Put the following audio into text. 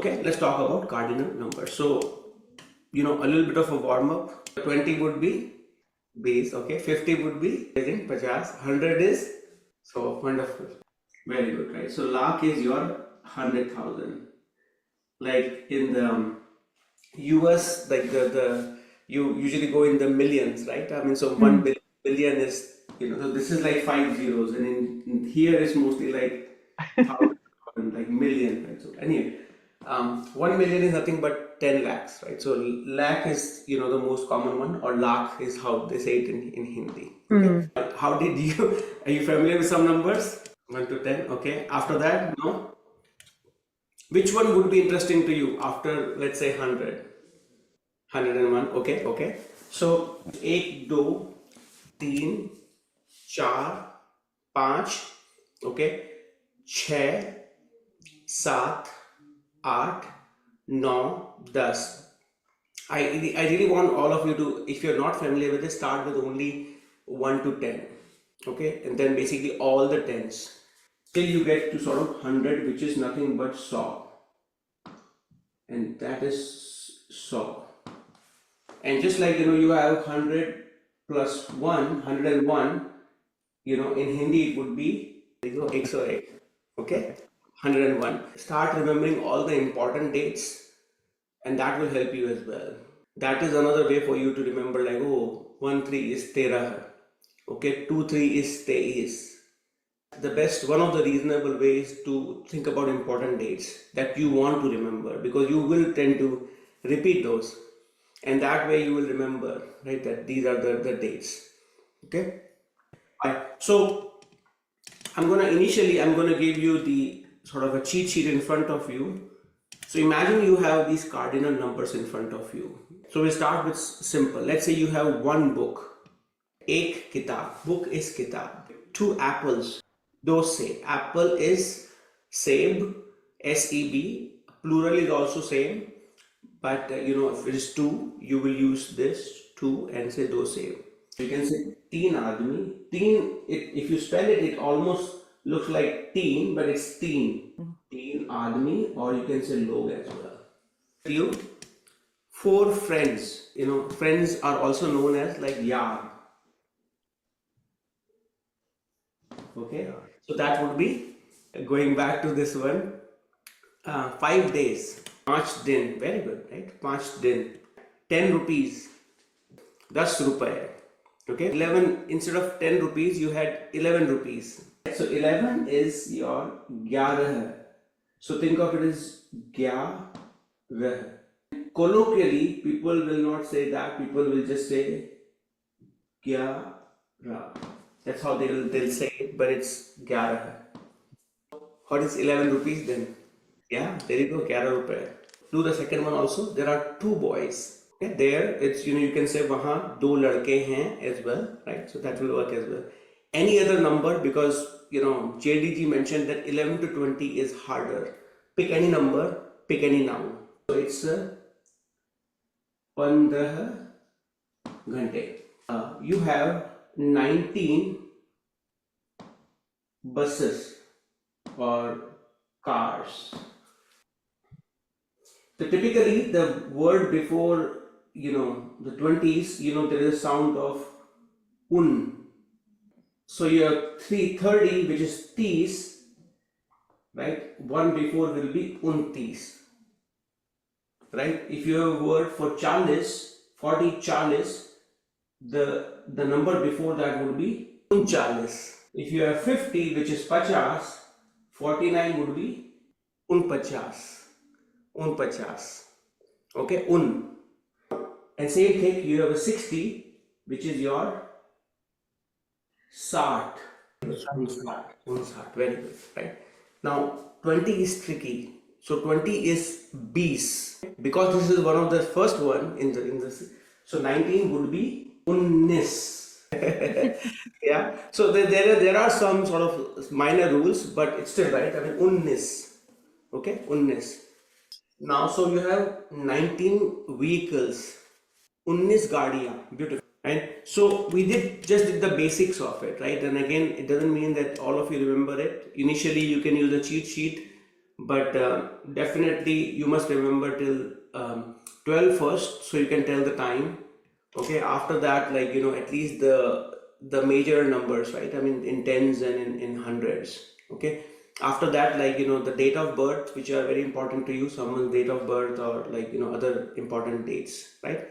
Okay, let's talk about cardinal numbers. So, a little bit of a warm up. 20 would be base, okay? 50 would be 50, 100 is, so wonderful. Very good, right? So, lakh is your 100,000. Like in the US, like you usually go in the millions, right? I mean, so 1 billion is, so this is like 5 zeros, and in here it's mostly like thousand, like million, right? So anyway, 1 million is nothing but 10 lakhs, right? So lakh is, the most common one, or lakh is how they say it in Hindi. Okay. How did you, are you familiar with some numbers? 1 to 10, okay. After that, no? Which one would be interesting to you after, let's say, 100? 101, okay. So, 1, 2, 3, 4, 5, okay, 6, 7, 8, 9, 10. I really want all of you to, if you're not familiar with it, start with only 1 to 10, okay, and then basically all the 10s till you get to sort of 100, which is nothing but saw, and that is saw. And just like, you have 100 plus 1, 101, in Hindi it would be 108, okay, 101. Start remembering all the important dates, and that will help you as well. That is another way for you to remember, like, oh, 1-3 is Terah, okay, 2-3 is Teis. The best, one of the reasonable ways to think about important dates that you want to remember, because you will tend to repeat those, and that way you will remember, right, that these are the dates. Okay. So I'm gonna give you the sort of a cheat sheet in front of you. So imagine you have these cardinal numbers in front of you. So we'll start with simple. Let's say you have one book. Ek kitab. Book is kitab. 2 apples. Those say. Apple is seb. S-E-B. Plural is also same. But if it is 2, you will use this 2 and say those same. You can say teen aadmi. Teen, if you spell it, it almost looks like teen, but it's teen. Teen aadmi, or you can say log as well. You 4 friends. Friends are also known as like yaar. Okay, so that would be, going back to this one, 5 days. 5 din, very good, right? 5 din. 10 rupees. 10 rupaye. Okay, 11, instead of 10 rupees, you had 11 rupees. So 11 is your 11. So think of it as 11. Colloquially, people will not say that. People will just say 11. That's how they'll say it, but it's 11. What is 11 rupees then? Yeah, there you go, 11 rupees. Do the second one also. There are 2 boys. Okay, there it's, you can say wahan 2 ladke hain as well, right? So that will work as well. Any other number, because JDG mentioned that 11 to 20 is harder. Pick any number, pick any noun. So it's 15 ghante. You have 19 buses or cars. So typically the word before, the 20s, there is a sound of un. So your 30, which is tis, right? One before will be untis, right? If you have a word for chalis, 40 chalis, the number before that would be unchalis. If you have 50, which is pachas, 49 would be unpachas. Unpachas. Okay, un. And same thing, you have a 60, which is your sat. Unsat. Very good, right? Now 20 is tricky. So 20 is bis. Because this is one of the first one in this. So 19 would be unnis. Yeah. So there are some sort of minor rules, but it's still right. I mean unnis. Okay, unnis. Now, so you have 19 vehicles, 19 gaadiyan, beautiful, right? So we just did the basics of it, right? And again, it doesn't mean that all of you remember it. Initially, you can use a cheat sheet but definitely you must remember till 12 first, so you can tell the time. Okay, after that, like, at least the major numbers, right? I mean, in tens and in hundreds. Okay, after that, like, the date of birth, which are very important to you, someone's date of birth, or like, other important dates, right?